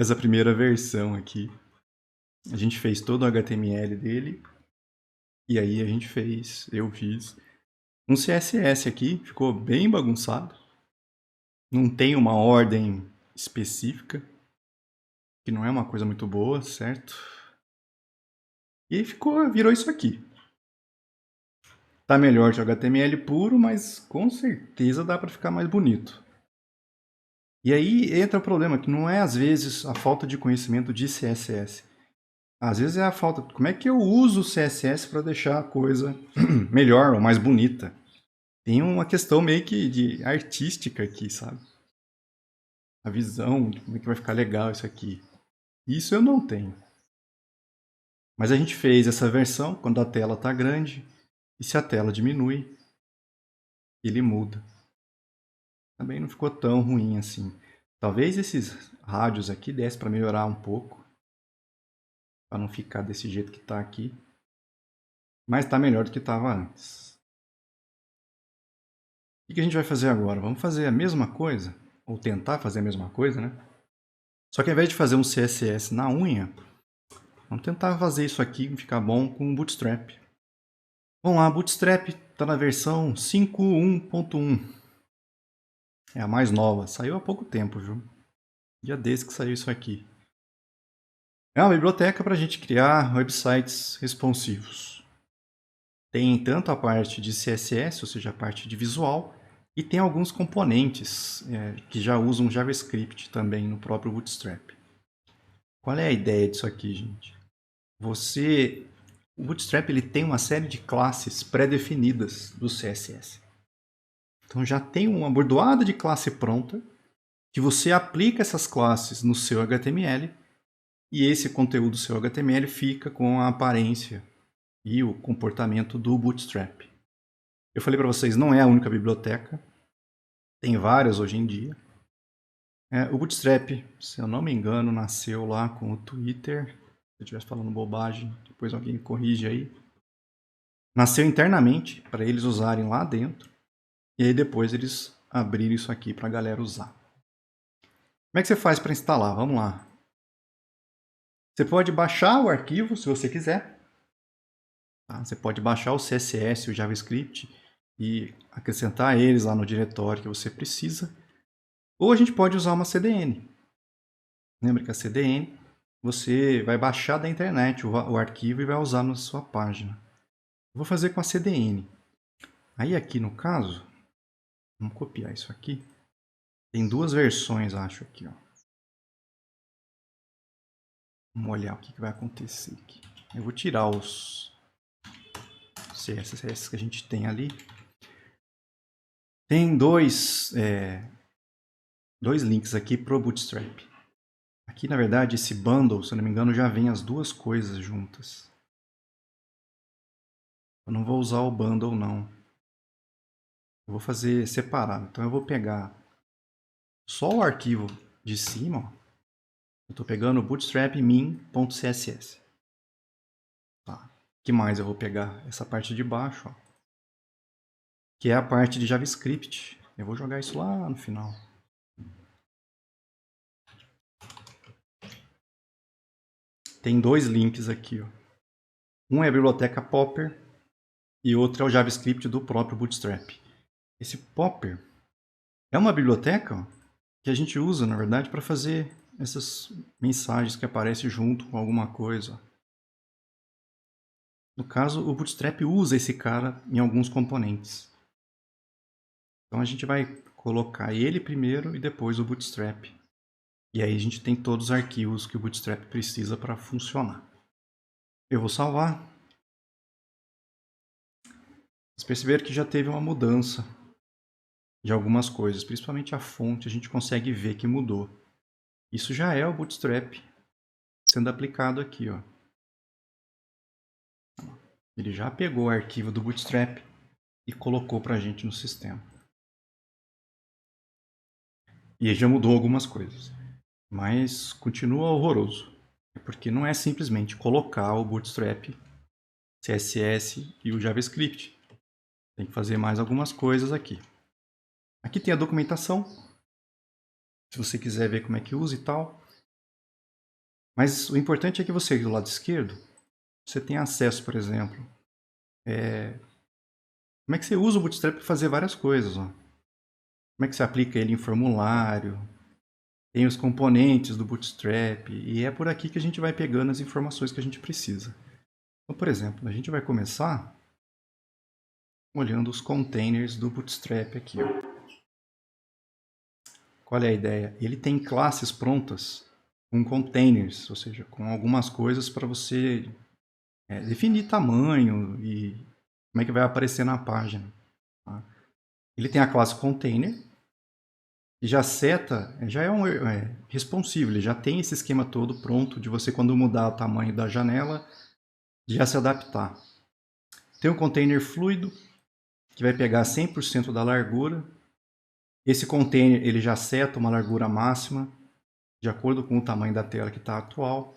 essa primeira versão aqui. A gente fez todo o HTML dele. E aí eu fiz um CSS aqui, ficou bem bagunçado. Não tem uma ordem específica, que não é uma coisa muito boa, certo? E virou isso aqui. Tá melhor que o HTML puro, mas com certeza dá para ficar mais bonito. E aí entra o problema, que não é às vezes a falta de conhecimento de CSS. Às vezes é a falta, como é que eu uso o CSS para deixar a coisa melhor ou mais bonita? Tem uma questão meio que de artística aqui, sabe? A visão de como é que vai ficar legal isso aqui. Isso eu não tenho. Mas a gente fez essa versão quando a tela está grande, e se a tela diminui, ele muda. Também não ficou tão ruim assim. Talvez esses rádios aqui desse para melhorar um pouco, para não ficar desse jeito que está aqui. Mas está melhor do que estava antes. O que a gente vai fazer agora? Vamos fazer a mesma coisa, ou tentar fazer a mesma coisa, né? Só que ao invés de fazer um CSS na unha, vamos tentar fazer isso aqui e ficar bom com o Bootstrap. Vamos lá, Bootstrap está na versão 5.1.1. É a mais nova, saiu há pouco tempo, viu? Dia desse que saiu isso aqui. É uma biblioteca para a gente criar websites responsivos. Tem tanto a parte de CSS, ou seja, a parte de visual, e tem alguns componentes que já usam JavaScript também no próprio Bootstrap. Qual é a ideia disso aqui, gente? O Bootstrap ele tem uma série de classes pré-definidas do CSS. Então já tem uma bordoada de classe pronta, que você aplica essas classes no seu HTML, e esse conteúdo do seu HTML fica com a aparência e o comportamento do Bootstrap. Eu falei para vocês, não é a única biblioteca, tem várias hoje em dia. O Bootstrap, se eu não me engano, nasceu lá com o Twitter. Se eu estiver falando bobagem, depois alguém corrige aí. Nasceu internamente para eles usarem lá dentro, e aí depois eles abriram isso aqui para a galera usar. Como é que você faz para instalar? Vamos lá. Você pode baixar o arquivo se você quiser. Tá? Você pode baixar o CSS e o JavaScript e acrescentar eles lá no diretório que você precisa. Ou a gente pode usar uma CDN. Lembra que a CDN você vai baixar da internet o arquivo e vai usar na sua página. Eu vou fazer com a CDN. Aí aqui no caso, vamos copiar isso aqui. Tem duas versões, acho, aqui. Ó. Vamos olhar o que vai acontecer aqui. Eu vou tirar os CSS que a gente tem ali. Tem dois links aqui para o Bootstrap. Aqui, na verdade, esse bundle, se eu não me engano, já vem as duas coisas juntas. Eu não vou usar o bundle, não. Eu vou fazer separado. Então, eu vou pegar só o arquivo de cima. Ó. Eu estou pegando o bootstrap min.css. Tá. O que mais eu vou pegar? Essa parte de baixo, ó, que é a parte de JavaScript. Eu vou jogar isso lá no final. Tem dois links aqui. Ó. Um é a biblioteca Popper e outro é o JavaScript do próprio Bootstrap. Esse Popper é uma biblioteca ó, que a gente usa, na verdade, para fazer essas mensagens que aparecem junto com alguma coisa. No caso, o Bootstrap usa esse cara em alguns componentes. Então a gente vai colocar ele primeiro e depois o Bootstrap. E aí a gente tem todos os arquivos que o Bootstrap precisa para funcionar. Eu vou salvar. Vocês perceberam que já teve uma mudança de algumas coisas, principalmente a fonte, a gente consegue ver que mudou. Isso já é o Bootstrap sendo aplicado aqui. Ó. Ele já pegou o arquivo do Bootstrap e colocou para a gente no sistema. E já mudou algumas coisas, mas continua horroroso, porque não é simplesmente colocar o Bootstrap, CSS e o JavaScript. Tem que fazer mais algumas coisas aqui. Aqui tem a documentação, se você quiser ver como é que usa e tal. Mas o importante é que você, do lado esquerdo, você tem acesso, por exemplo. Como é que você usa o Bootstrap para fazer várias coisas, ó. Como é que você aplica ele em formulário, tem os componentes do Bootstrap, e é por aqui que a gente vai pegando as informações que a gente precisa. Então, por exemplo, a gente vai começar olhando os containers do Bootstrap aqui. Ó. Qual é a ideia? Ele tem classes prontas com containers, ou seja, com algumas coisas para você definir tamanho e como é que vai aparecer na página. Tá? Ele tem a classe container, e já seta, já é responsive, ele já tem esse esquema todo pronto de você, quando mudar o tamanho da janela, já se adaptar. Tem um container fluido, que vai pegar 100% da largura. Esse container ele já seta uma largura máxima, de acordo com o tamanho da tela que está atual.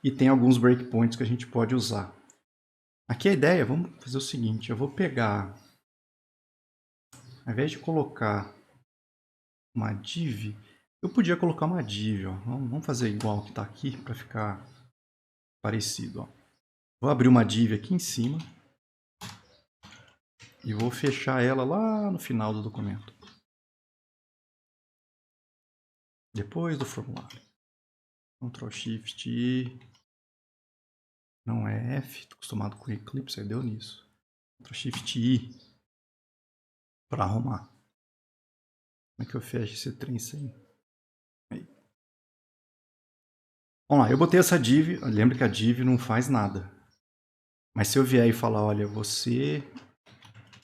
E tem alguns breakpoints que a gente pode usar. Aqui a ideia, vamos fazer o seguinte, eu vou pegar, ao invés de colocar uma div, eu podia colocar uma div, ó. Vamos fazer igual que está aqui para ficar parecido. Ó. Vou abrir uma div aqui em cima e vou fechar ela lá no final do documento. Depois do formulário. Ctrl Shift I. Não é F, estou acostumado com Eclipse, aí deu nisso. Ctrl Shift I para arrumar. Como é que eu fecho esse trem sem? Aí. Vamos lá, eu botei essa div, lembra que a div não faz nada. Mas se eu vier e falar, olha, você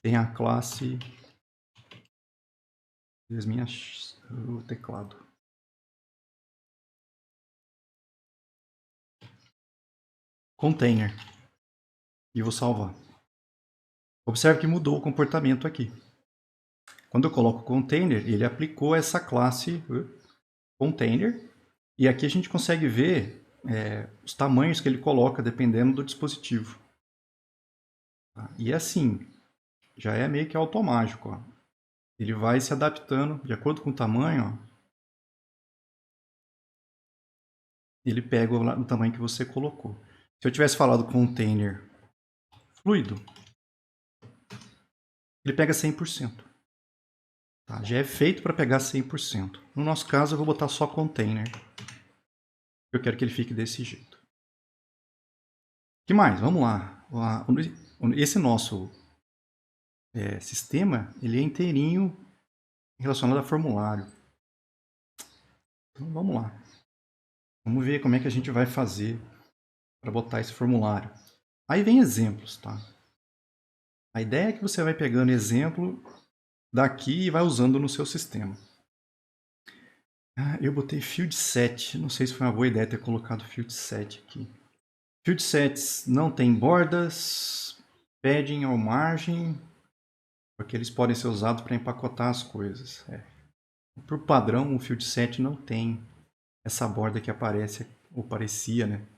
tem a classe... o teclado. Container. E vou salvar. Observe que mudou o comportamento aqui. Quando eu coloco container, ele aplicou essa classe container. E aqui a gente consegue ver os tamanhos que ele coloca dependendo do dispositivo. Tá? E assim, já é meio que automático. Ó. Ele vai se adaptando de acordo com o tamanho. Ó. Ele pega o tamanho que você colocou. Se eu tivesse falado container fluido, ele pega 100%. Tá? Já é feito para pegar 100%. No nosso caso, eu vou botar só container. Eu quero que ele fique desse jeito. O que mais? Vamos lá. Esse nosso sistema, ele é inteirinho relacionado a formulário. Então, vamos lá. Vamos ver como é que a gente vai fazer para botar esse formulário. Aí vem exemplos, tá? A ideia é que você vai pegando exemplo daqui e vai usando no seu sistema. Eu botei field set. Não sei se foi uma boa ideia ter colocado field set aqui. Field sets não tem bordas, padding ou margem, porque eles podem ser usados para empacotar as coisas. Por padrão, o field set não tem essa borda que aparece, ou parecia, né?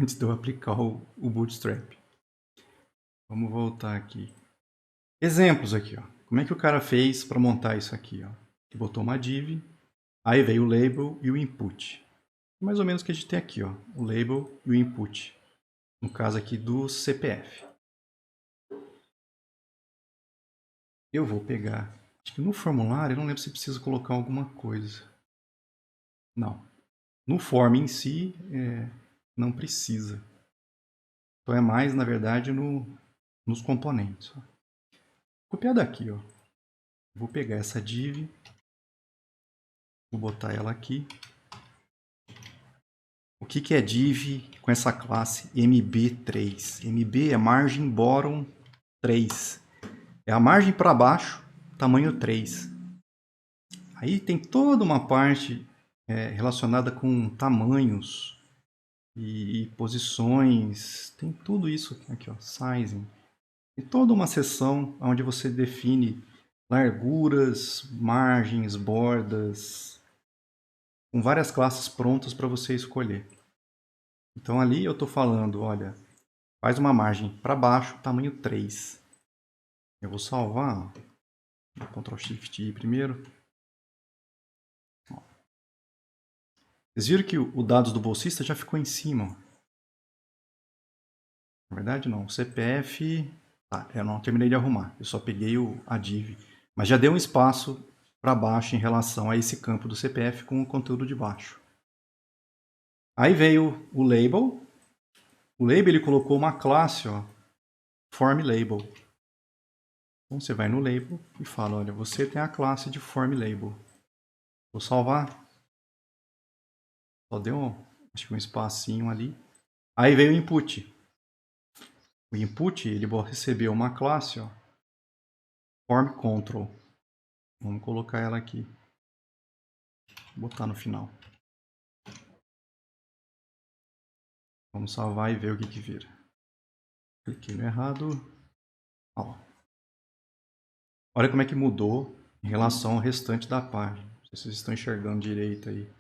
Antes de eu aplicar o Bootstrap. Vamos voltar aqui. Exemplos aqui, ó. Como é que o cara fez para montar isso aqui, ó? Ele botou uma div, aí veio o label e o input. Mais ou menos o que a gente tem aqui, ó. O label e o input. No caso aqui do CPF. Eu vou pegar... Acho que no formulário, eu não lembro se precisa colocar alguma coisa. Não. No form em si, não precisa. Então é mais, na verdade, nos componentes. Ó. Copiar daqui, ó. Vou pegar essa div, vou botar ela aqui. O que é div com essa classe MB3? MB é margem bottom 3. É a margem para baixo, tamanho 3. Aí tem toda uma parte relacionada com tamanhos e posições. Tem tudo isso aqui, ó, sizing. Tem toda uma seção onde você define larguras, margens, bordas, com várias classes prontas para você escolher. Então ali eu estou falando, olha, faz uma margem para baixo, tamanho 3. Eu vou salvar, Ctrl Shift I primeiro. Vocês viram que o dados do bolsista já ficou em cima. Ó. Na verdade, não. O CPF... Tá, eu não terminei de arrumar. Eu só peguei a div. Mas já deu um espaço para baixo em relação a esse campo do CPF com o conteúdo de baixo. Aí veio o label. O label ele colocou uma classe, ó, form label. Então você vai no label e fala, olha, você tem a classe de form label. Vou salvar. Só deu acho que um espacinho ali. Aí veio o input. O input ele recebeu uma classe, ó, form control. Vamos colocar ela aqui. Vou botar no final. Vamos salvar e ver o que vira. Cliquei no errado. Ó. Olha como é que mudou em relação ao restante da página. Não sei se vocês estão enxergando direito aí.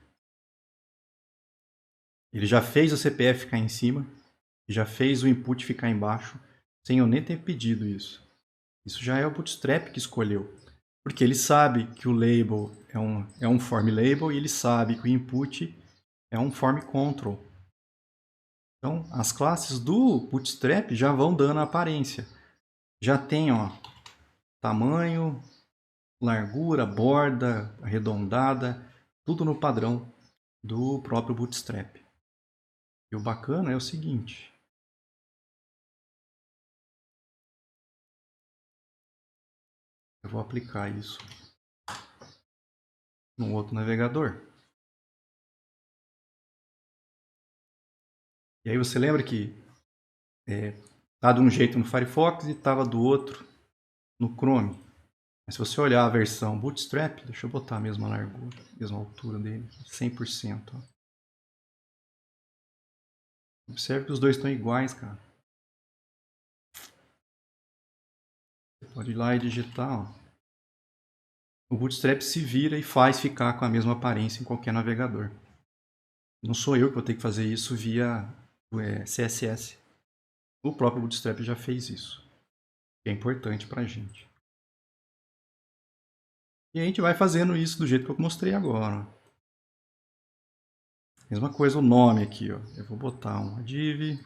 Ele já fez o CPF ficar em cima, já fez o input ficar embaixo, sem eu nem ter pedido isso. Isso já é o Bootstrap que escolheu. Porque ele sabe que o label é um form label e ele sabe que o input é um form control. Então, as classes do Bootstrap já vão dando a aparência. Já tem, ó, tamanho, largura, borda, arredondada, tudo no padrão do próprio Bootstrap. E o bacana é o seguinte. Eu vou aplicar isso no outro navegador. E aí você lembra que tá de um jeito no Firefox e estava do outro no Chrome. Mas se você olhar a versão Bootstrap, deixa eu botar a mesma largura, a mesma altura dele, 100%. Ó. Observe que os dois estão iguais, cara. Você pode ir lá e digitar. Ó. O Bootstrap se vira e faz ficar com a mesma aparência em qualquer navegador. Não sou eu que vou ter que fazer isso via CSS. O próprio Bootstrap já fez isso. É importante para a gente. E a gente vai fazendo isso do jeito que eu mostrei agora. Mesma coisa o nome aqui. Ó. Eu vou botar uma div.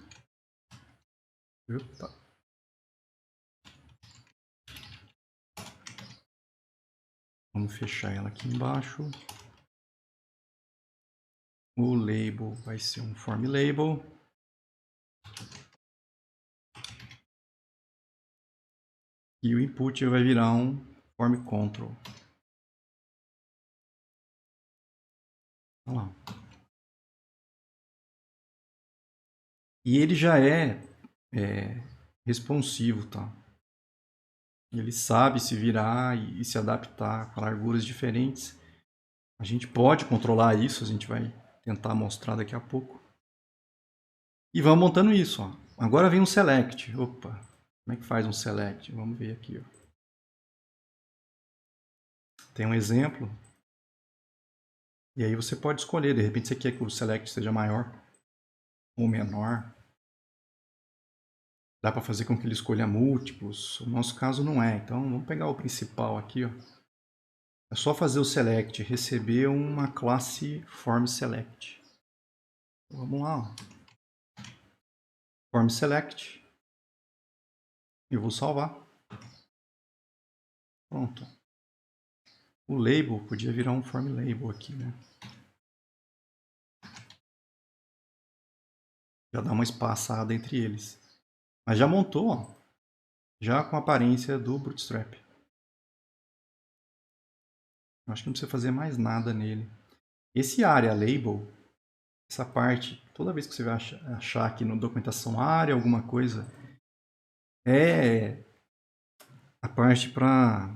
Opa. Vamos fechar ela aqui embaixo. O label vai ser um form label. E o input vai virar um form control. Olha lá. E ele já é responsivo, tá? Ele sabe se virar e se adaptar com larguras diferentes. A gente pode controlar isso, a gente vai tentar mostrar daqui a pouco. E vamos montando isso. Ó. Agora vem um select. Opa, como é que faz um select? Vamos ver aqui. Ó. Tem um exemplo. E aí você pode escolher. De repente você quer que o select seja maior ou menor. Dá para fazer com que ele escolha múltiplos. No nosso caso não é. Então vamos pegar o principal aqui. Ó. É só fazer o select, receber uma classe form select. Vamos lá. Ó. Form select. Eu vou salvar. Pronto. O label podia virar um form label aqui, né? Já dá uma espaçada entre eles. Mas já montou, ó. Já com a aparência do Bootstrap. Acho que não precisa fazer mais nada nele. Esse área label, essa parte, toda vez que você vai achar aqui na documentação área, alguma coisa, é a parte para,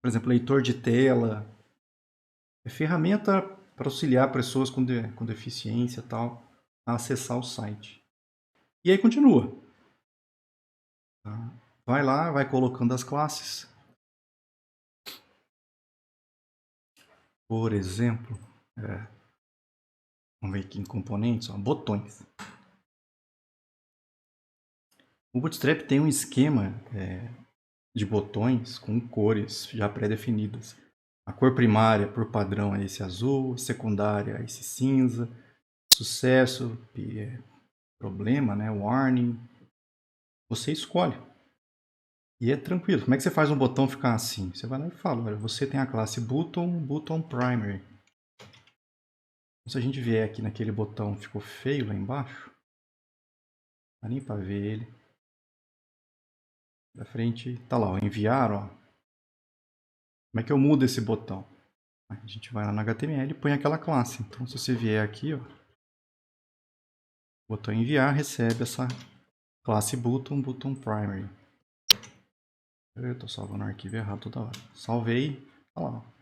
por exemplo, leitor de tela, é ferramenta para auxiliar pessoas com deficiência e tal a acessar o site. E aí continua. Tá? Vai lá, vai colocando as classes. Por exemplo, vamos ver aqui em componentes, ó, botões. O Bootstrap tem um esquema de botões com cores já pré-definidas. A cor primária, por padrão, é esse azul, secundária, esse cinza, sucesso, problema, né? Warning. Você escolhe. E é tranquilo. Como é que você faz um botão ficar assim? Você vai lá e fala, olha, você tem a classe button primary. Se a gente vier aqui naquele botão, ficou feio lá embaixo. Não dá nem para ver ele. Da frente, tá lá, ó, enviar, ó. Como é que eu mudo esse botão? A gente vai lá no HTML e põe aquela classe. Então, se você vier aqui, ó, botão enviar, recebe essa classe button primary. Eu tô salvando o arquivo errado toda hora. Salvei, olha lá.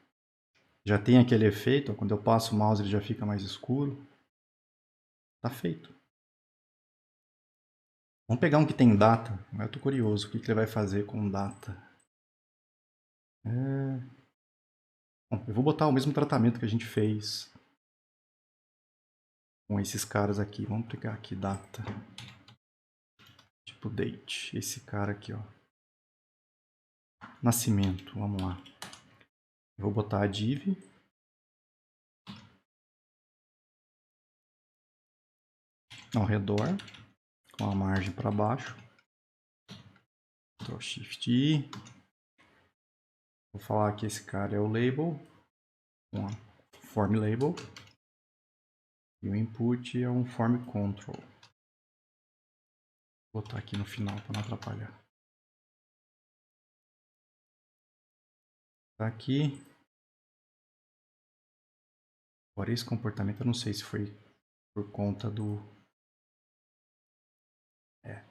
Já tem aquele efeito, ó, quando eu passo o mouse ele já fica mais escuro. Tá feito. Vamos pegar um que tem data. Agora eu tô curioso, o que ele vai fazer com data. Bom, eu vou botar o mesmo tratamento que a gente fez com esses caras aqui. Vamos pegar aqui data. Tipo date. Esse cara aqui, ó. Nascimento, vamos lá. Eu vou botar a div. Ao redor. Com a margem para baixo. Ctrl Shift I. Vou falar que esse cara é o label. Com a form label. E o input é um form control. Vou botar aqui no final para não atrapalhar. Tá aqui. Agora esse comportamento eu não sei se foi por conta do...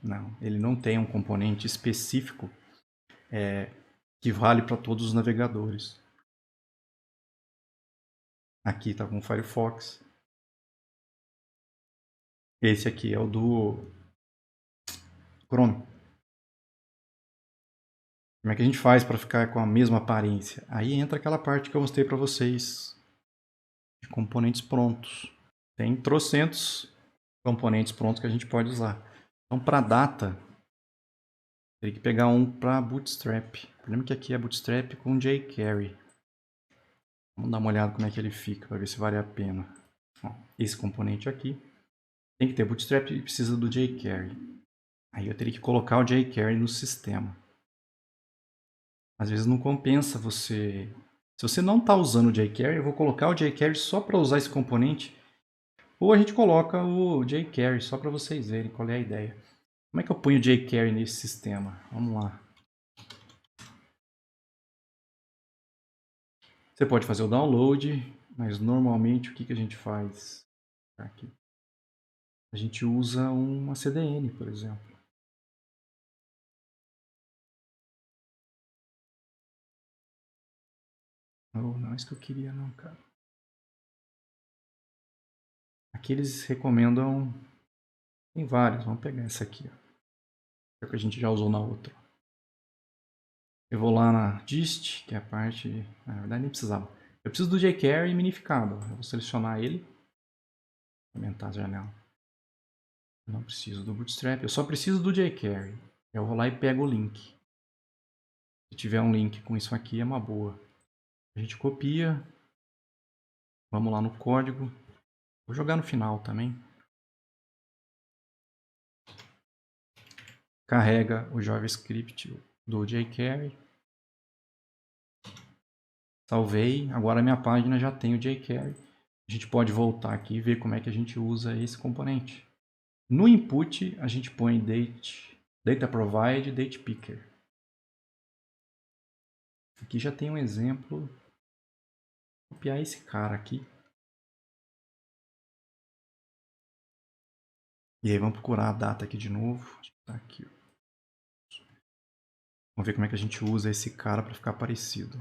não, ele não tem um componente específico que vale para todos os navegadores. Aqui está com o Firefox. Esse aqui é o do Chrome. Como é que a gente faz para ficar com a mesma aparência? Aí entra aquela parte que eu mostrei para vocês de componentes prontos. Tem trocentos componentes prontos que a gente pode usar. Então, para data, teria que pegar um para Bootstrap. O problema é que aqui é Bootstrap com jQuery. Vamos dar uma olhada como é que ele fica, para ver se vale a pena. Ó, esse componente aqui tem que ter Bootstrap e precisa do jQuery. Aí eu teria que colocar o jQuery no sistema. Às vezes não compensa você... Se você não está usando o jQuery, eu vou colocar o jQuery só para usar esse componente. Ou a gente coloca o jQuery só para vocês verem qual é a ideia. Como é que eu ponho o jQuery nesse sistema? Vamos lá. Você pode fazer o download, mas normalmente o que a gente faz? Aqui. A gente usa uma CDN, por exemplo. Oh, não é isso que eu queria não, cara. Aqui eles recomendam... Tem vários, vamos pegar essa aqui. Ó. Que a gente já usou na outra. Eu vou lá na dist, que é a parte... Na verdade nem precisava. Eu preciso do jQuery minificado. Eu vou selecionar ele. Aumentar a janela. Eu não preciso do Bootstrap, eu só preciso do jQuery. Eu vou lá e pego o link. Se tiver um link com isso aqui, é uma boa. A gente copia. Vamos lá no código. Vou jogar no final também. Carrega o JavaScript do jQuery. Salvei. Agora a minha página já tem o jQuery. A gente pode voltar aqui e ver como é que a gente usa esse componente. No input, a gente põe data provide, date picker. Aqui já tem um exemplo. Vou copiar esse cara aqui. E aí vamos procurar a data aqui de novo. Tá aqui. Vamos ver como é que a gente usa esse cara para ficar parecido.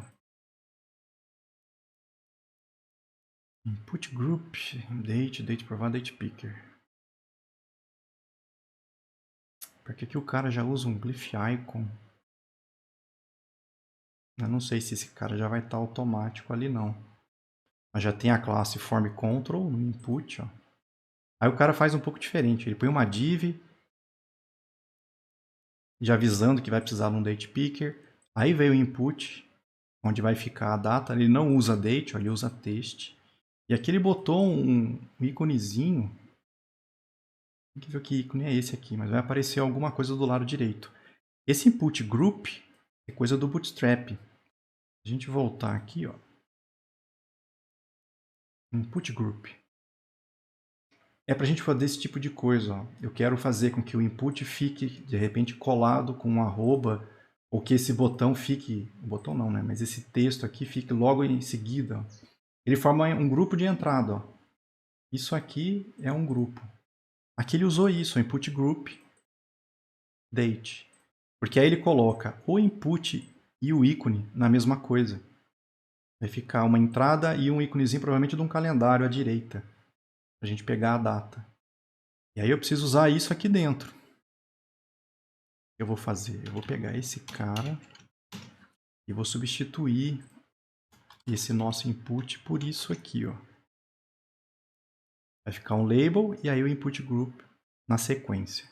Input group, date provide, date picker. Porque aqui o cara já usa um glyph icon. Eu não sei se esse cara já vai estar automático ali não. Mas já tem a classe form control no input, ó. Aí o cara faz um pouco diferente. Ele põe uma div, já avisando que vai precisar de um date picker. Aí veio o input. onde vai ficar a data. Ele não usa date, ó, ele usa text. E aqui ele botou um íconezinho. Tem que ver que ícone é esse aqui, mas vai aparecer alguma coisa do lado direito. Esse input group é coisa do Bootstrap. Se a gente voltar aqui, ó, input group. É para a gente fazer esse tipo de coisa. Ó. Eu quero fazer com que o input fique, de repente, colado com um arroba, ou que esse botão fique... O botão não, né? Mas esse texto aqui fique logo em seguida. Ó. Ele forma um grupo de entrada. Ó. Isso aqui é um grupo. Aqui ele usou isso, o input group date. Porque aí ele coloca o input e o ícone na mesma coisa. Vai ficar uma entrada e um íconezinho, provavelmente de um calendário à direita. Para a gente pegar a data. E aí eu preciso usar isso aqui dentro. O que eu vou fazer? Eu vou pegar esse cara e vou substituir esse nosso input por isso aqui, ó. Vai ficar um label e aí o input group na sequência.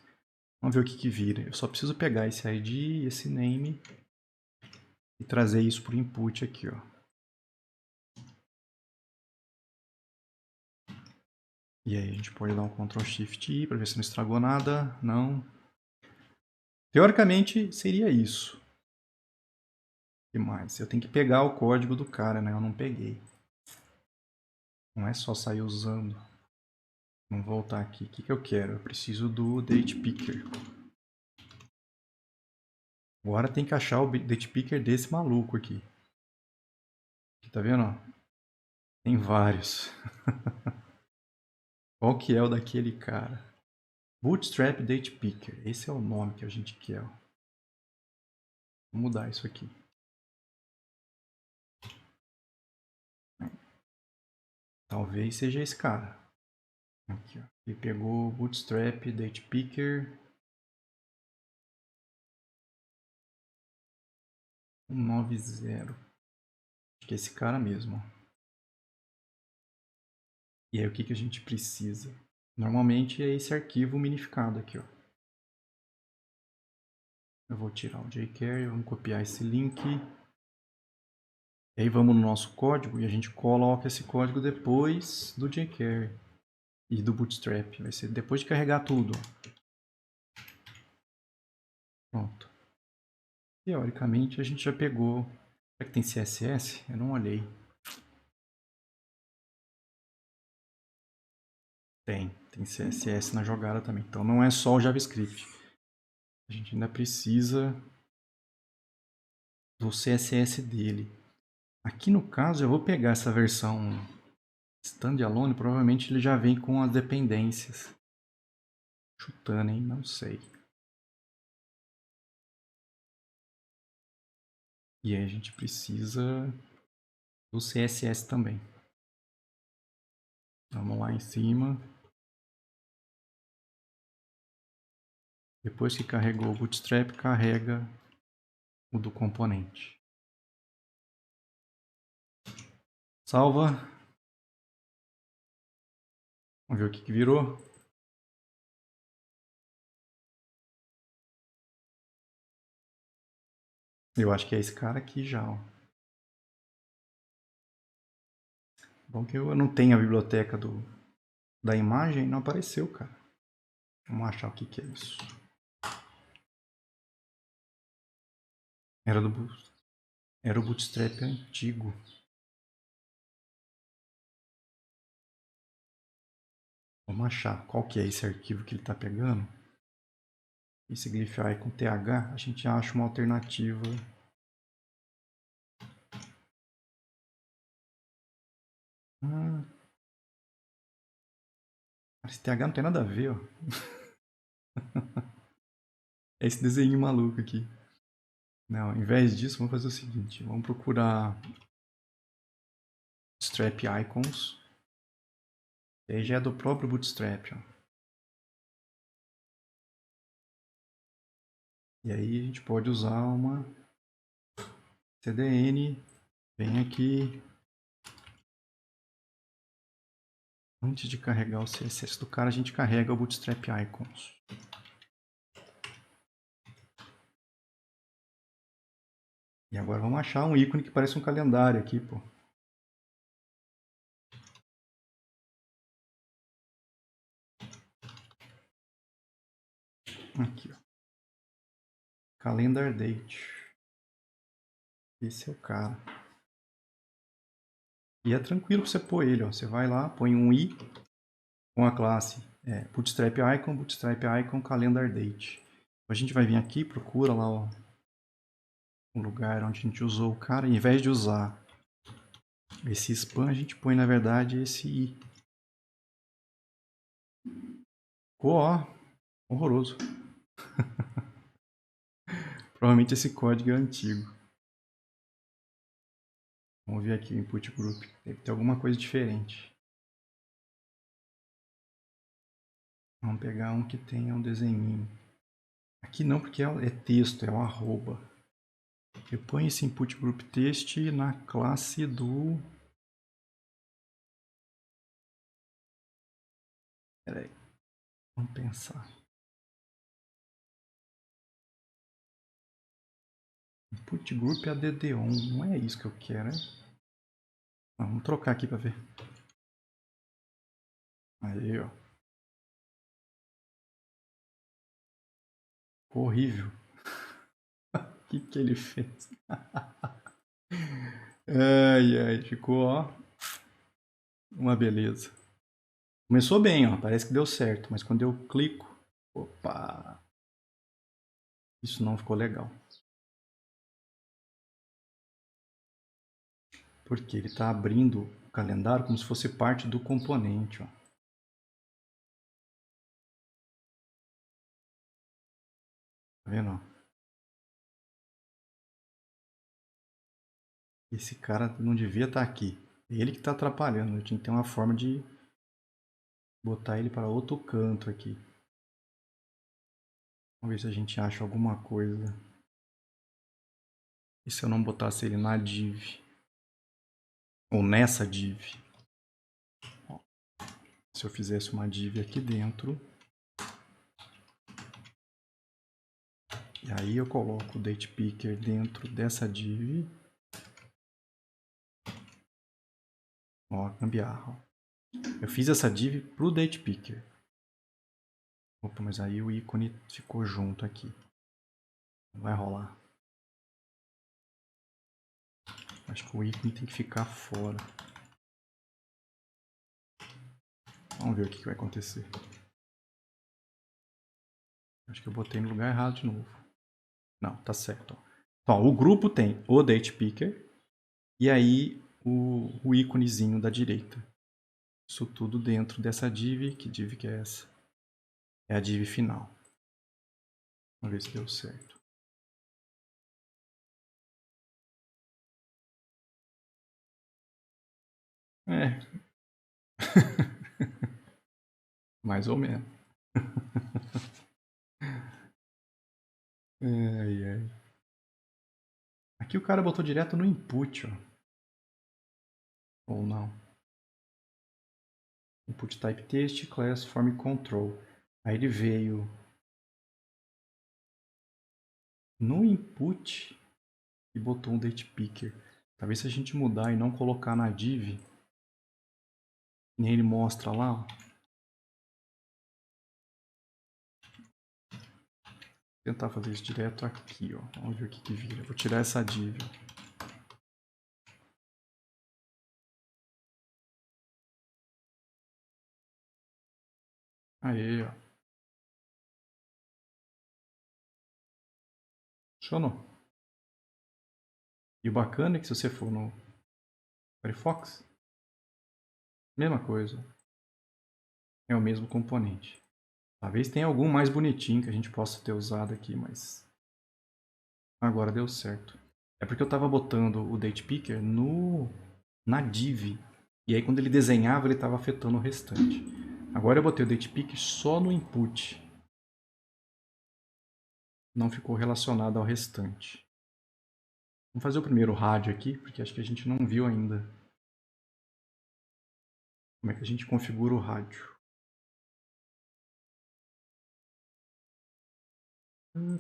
Vamos ver o que vira. Eu só preciso pegar esse ID, esse name e trazer isso para o input aqui, ó. E aí a gente pode dar um Ctrl Shift I para ver se não estragou nada. Não. Teoricamente seria isso. O que mais? Eu tenho que pegar o código do cara, né? Eu não peguei. Não é só sair usando. Vamos voltar aqui. O que eu quero? Eu preciso do date picker. Agora tem que achar o date picker desse maluco aqui. Tá vendo? Tem vários. Qual que é o daquele cara? Bootstrap Date Picker. Esse é o nome que a gente quer. Vou mudar isso aqui. Talvez seja esse cara. Aqui, ó. Ele pegou o Bootstrap Date Picker 190. Acho que é esse cara mesmo. E aí o que a gente precisa? Normalmente é esse arquivo minificado aqui, ó. Eu vou tirar o jQuery, vamos copiar esse link. E aí vamos no nosso código e a gente coloca esse código depois do jQuery e do Bootstrap. Vai ser depois de carregar tudo. Pronto. Teoricamente a gente já pegou. Será que tem CSS? Eu não olhei. Tem CSS na jogada também. Então não é só o JavaScript. A gente ainda precisa do CSS dele. Aqui no caso eu vou pegar essa versão standalone, provavelmente ele já vem com as dependências. Chutando, hein? Não sei. E aí a gente precisa do CSS também. Vamos lá em cima. Depois que carregou o Bootstrap, carrega o do componente. Salva. Vamos ver o que virou. Eu acho que é esse cara aqui já, ó. Bom que eu não tenho a biblioteca da imagem, não apareceu, cara. Vamos achar o que é isso. Era o Bootstrap antigo. Vamos achar qual que é esse arquivo que ele está pegando. Esse Glyph com TH, a gente acha uma alternativa. Esse TH não tem nada a ver, ó. É esse desenho maluco aqui. Não, ao invés disso, vamos fazer o seguinte. Vamos procurar Bootstrap Icons. E aí já é do próprio Bootstrap, ó. E aí a gente pode usar uma CDN. Vem aqui. Antes de carregar o CSS do cara, a gente carrega o Bootstrap Icons. E agora vamos achar um ícone que parece um calendário aqui, pô. Aqui, ó. Calendar date. Esse é o cara. E é tranquilo pra você pôr ele, ó. Você vai lá, põe um i com a classe bootstrap icon, calendar date. A gente vai vir aqui, procura lá, ó, um lugar onde a gente usou o cara. Em vez de usar esse span, a gente põe, na verdade, esse i. Ficou, ó, horroroso. Provavelmente esse código é antigo. Vamos ver aqui o input group. Deve ter alguma coisa diferente. Vamos pegar um que tenha um desenhinho. Aqui não, porque é texto, é um arroba. Eu ponho esse input group text na classe do... Peraí, vamos pensar. Input group add-on, não é isso que eu quero, hein? Vamos trocar aqui para ver. Aí, ó. Horrível. O que ele fez? Ai, ai, ficou, ó, uma beleza. Começou bem, ó, parece que deu certo, mas quando eu clico, opa, isso não ficou legal. Porque ele está abrindo o calendário como se fosse parte do componente, ó. Tá vendo, ó? Esse cara não devia estar aqui. Ele que está atrapalhando. Eu tinha que ter uma forma de botar ele para outro canto aqui. Vamos ver se a gente acha alguma coisa. E se eu não botasse ele na div? Ou nessa div? Ó, se eu fizesse uma div aqui dentro. E aí eu coloco o date picker dentro dessa div. Ó, gambiarra. Eu fiz essa div pro date picker. Opa, mas aí o ícone ficou junto aqui. Não vai rolar. Acho que o ícone tem que ficar fora. Vamos ver o que vai acontecer. Acho que eu botei no lugar errado de novo. Não, tá certo. Então, o grupo tem o date picker e aí o íconezinho da direita. Isso tudo dentro dessa div. Que div que é essa? É a div final. Vamos ver se deu certo. É. Mais ou menos. Ai, ai. Aqui o cara botou direto no input, ó. Ou não. Input type text, class form control. Aí ele veio no input e botou um date picker. Talvez se a gente mudar e não colocar na div, nem ele mostra lá, ó. Vou tentar fazer isso direto aqui, ó. Vamos ver o que vira. Vou tirar essa div. Aí, ó. Funcionou. E o bacana é que se você for no Firefox, mesma coisa. É o mesmo componente. Talvez tenha algum mais bonitinho que a gente possa ter usado aqui, mas agora deu certo. É porque eu estava botando o date picker na div. E aí quando ele desenhava, ele estava afetando o restante. Agora eu botei o date picker só no input. Não ficou relacionado ao restante. Vamos fazer o primeiro rádio aqui, porque acho que a gente não viu ainda. Como é que a gente configura o rádio?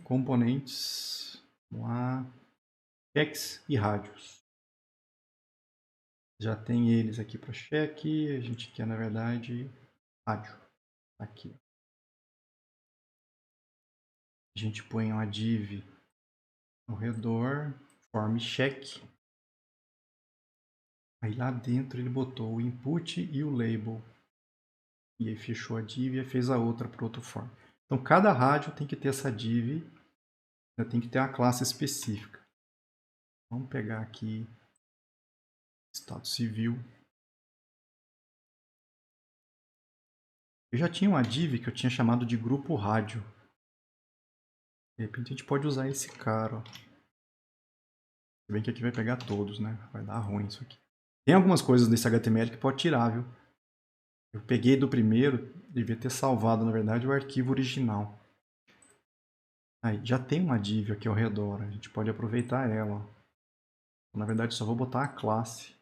Componentes. Vamos lá. cheques e rádios. Já tem eles aqui para cheque, a gente quer, na verdade, rádio. Aqui. A gente põe uma div ao redor, form check. Aí lá dentro ele botou o input e o label. E aí fechou a div e fez a outra para outro form. Então cada rádio tem que ter essa div, tem que ter uma classe específica. Vamos pegar aqui estado civil. Eu já tinha uma div que eu tinha chamado de grupo rádio. De repente a gente pode usar esse cara. Ó. Se bem que aqui vai pegar todos, né? Vai dar ruim isso aqui. Tem algumas coisas nesse HTML que pode tirar, viu? Eu peguei do primeiro, devia ter salvado, na verdade, o arquivo original. Aí, já tem uma div aqui ao redor, a gente pode aproveitar ela. Ó. Na verdade, só vou botar a classe.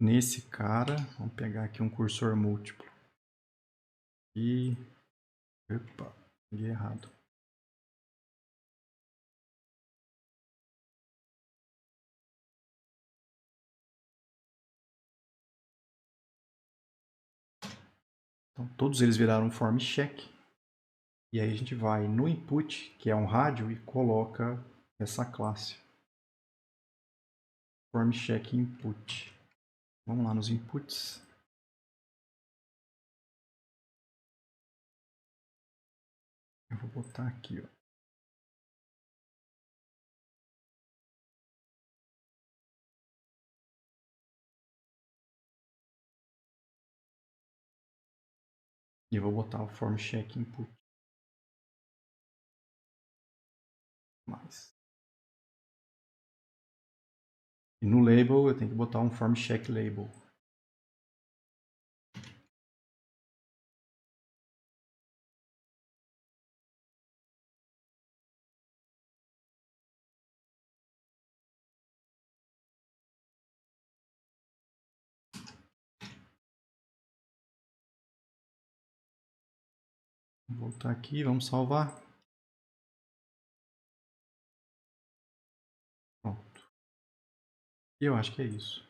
Nesse cara, vamos pegar aqui um cursor múltiplo. E... Opa, peguei errado. Então, todos eles viraram um form check. E aí a gente vai no input, que é um rádio, e coloca essa classe. Form check input. Vamos lá nos inputs. Eu vou botar aqui, ó. E eu vou botar o form check input. Mais. E no label eu tenho que botar um form check label. Vou voltar aqui, vamos salvar. Pronto. E eu acho que é isso.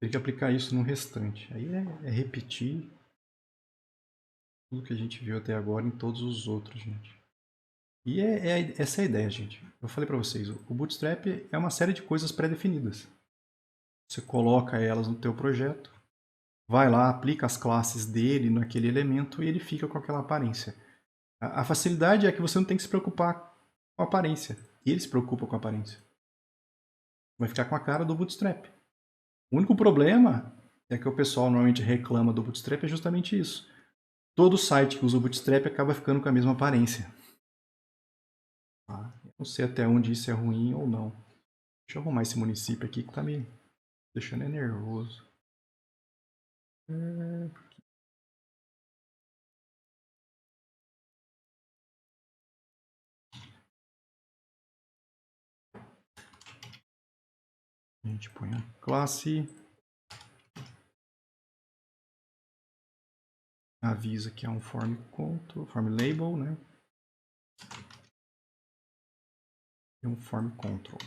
Tem que aplicar isso no restante. Aí é repetir tudo que a gente viu até agora em todos os outros, gente. E essa é a ideia, gente. Eu falei para vocês, o Bootstrap é uma série de coisas pré-definidas. Você coloca elas no teu projeto, vai lá, aplica as classes dele naquele elemento e ele fica com aquela aparência. A facilidade é que você não tem que se preocupar com a aparência. Ele se preocupa com a aparência. Vai ficar com a cara do Bootstrap. O único problema é que o pessoal normalmente reclama do Bootstrap é justamente isso. Todo site que usa o Bootstrap acaba ficando com a mesma aparência. Eu não sei até onde isso é ruim ou não. Deixa eu arrumar esse município aqui que tá me deixando nervoso. A gente põe a classe. Avisa que é um form control, form label, né? E um form control.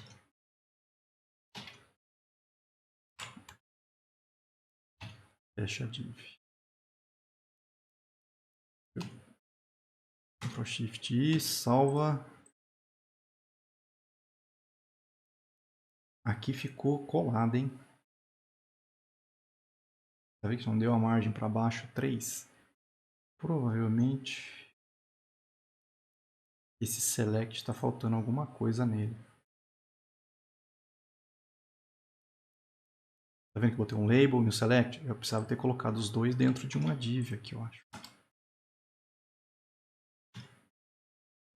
Fecha a div. Ctrl Shift I, salva. Aqui ficou colado, hein? Tá vendo que não deu a margem para baixo 3? Provavelmente esse select está faltando alguma coisa nele. Tá vendo que eu botei um label no select? Eu precisava ter colocado os dois dentro de uma div aqui, eu acho.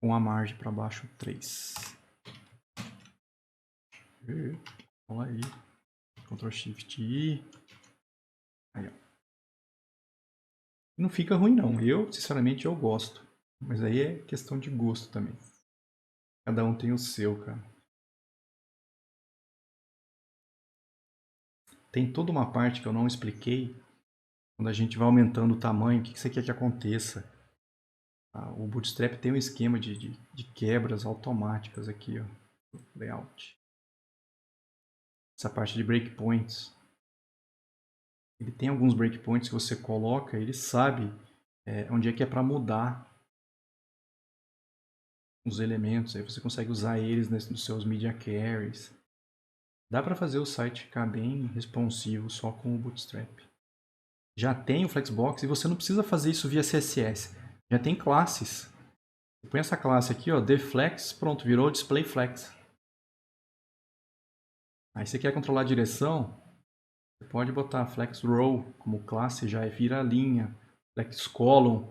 Com a margem para baixo 3. Olha aí. Ctrl Shift I. Aí, ó. Não fica ruim não. Eu, sinceramente, eu gosto. Mas aí é questão de gosto também. Cada um tem o seu, cara. Tem toda uma parte que eu não expliquei. Quando a gente vai aumentando o tamanho, o que você quer que aconteça? O Bootstrap tem um esquema de quebras automáticas aqui, ó, layout. Essa parte de breakpoints. Ele tem alguns breakpoints que você coloca, ele sabe onde é que é para mudar os elementos. Aí você consegue usar eles nos seus media queries. Dá para fazer o site ficar bem responsivo só com o Bootstrap. Já tem o Flexbox e você não precisa fazer isso via CSS. Já tem classes. Eu ponho essa classe aqui, ó, DFlex, pronto, virou DisplayFlex. Aí você quer controlar a direção, você pode botar FlexRow como classe, já vira a linha, FlexColumn,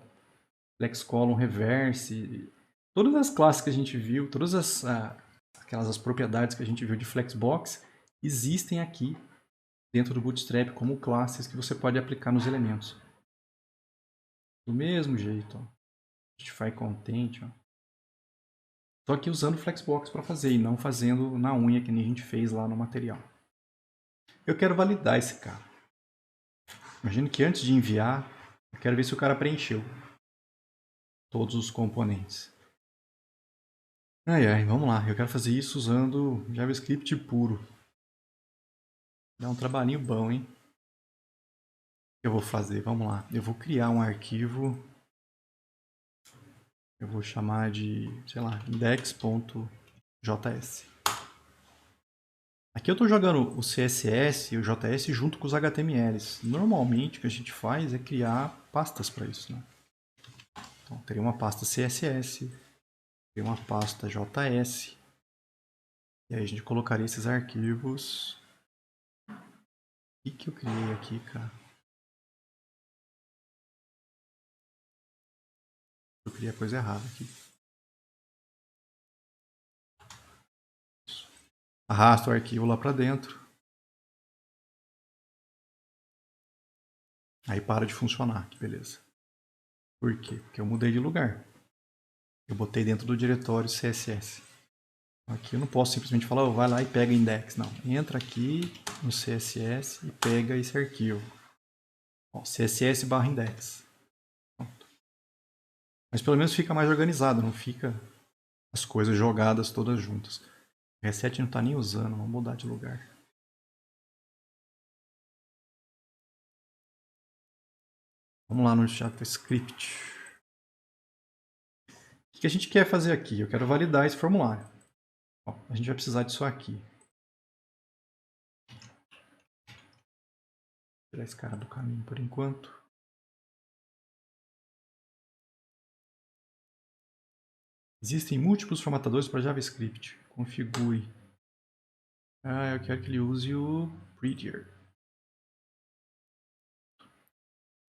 FlexColumn Reverse. Todas as classes que a gente viu, todas as propriedades que a gente viu de Flexbox existem aqui dentro do Bootstrap como classes que você pode aplicar nos elementos. Do mesmo jeito, ó. Justify Content, ó. Só que usando o Flexbox para fazer e não fazendo na unha que nem a gente fez lá no material. Eu quero validar esse cara. Imagino que antes de enviar, eu quero ver se o cara preencheu todos os componentes. Vamos lá. Eu quero fazer isso usando JavaScript puro. Dá um trabalhinho bom, hein? Eu vou fazer, vamos lá. Eu vou criar um arquivo. Eu vou chamar de, sei lá, index.js. Aqui eu estou jogando o CSS e o JS junto com os HTMLs. Normalmente o que a gente faz é criar pastas para isso, né? Então, teria uma pasta CSS, teria uma pasta JS. E aí a gente colocaria esses arquivos. O que eu criei aqui, cara? Eu criei a coisa errada aqui. Arrasta o arquivo lá para dentro. Aí para de funcionar, que beleza. Por quê? Porque eu mudei de lugar. Eu botei dentro do diretório CSS. Aqui eu não posso simplesmente falar, vai lá e pega index. Não, entra aqui no CSS e pega esse arquivo. CSS/index. Pronto. Mas pelo menos fica mais organizado, não fica as coisas jogadas todas juntas. O reset não está nem usando, vamos mudar de lugar. Vamos lá no JavaScript. O que a gente quer fazer aqui? Eu quero validar esse formulário. A gente vai precisar disso aqui. Vou tirar esse cara do caminho por enquanto. Existem múltiplos formatadores para JavaScript. Configure. Eu quero que ele use o Prettier.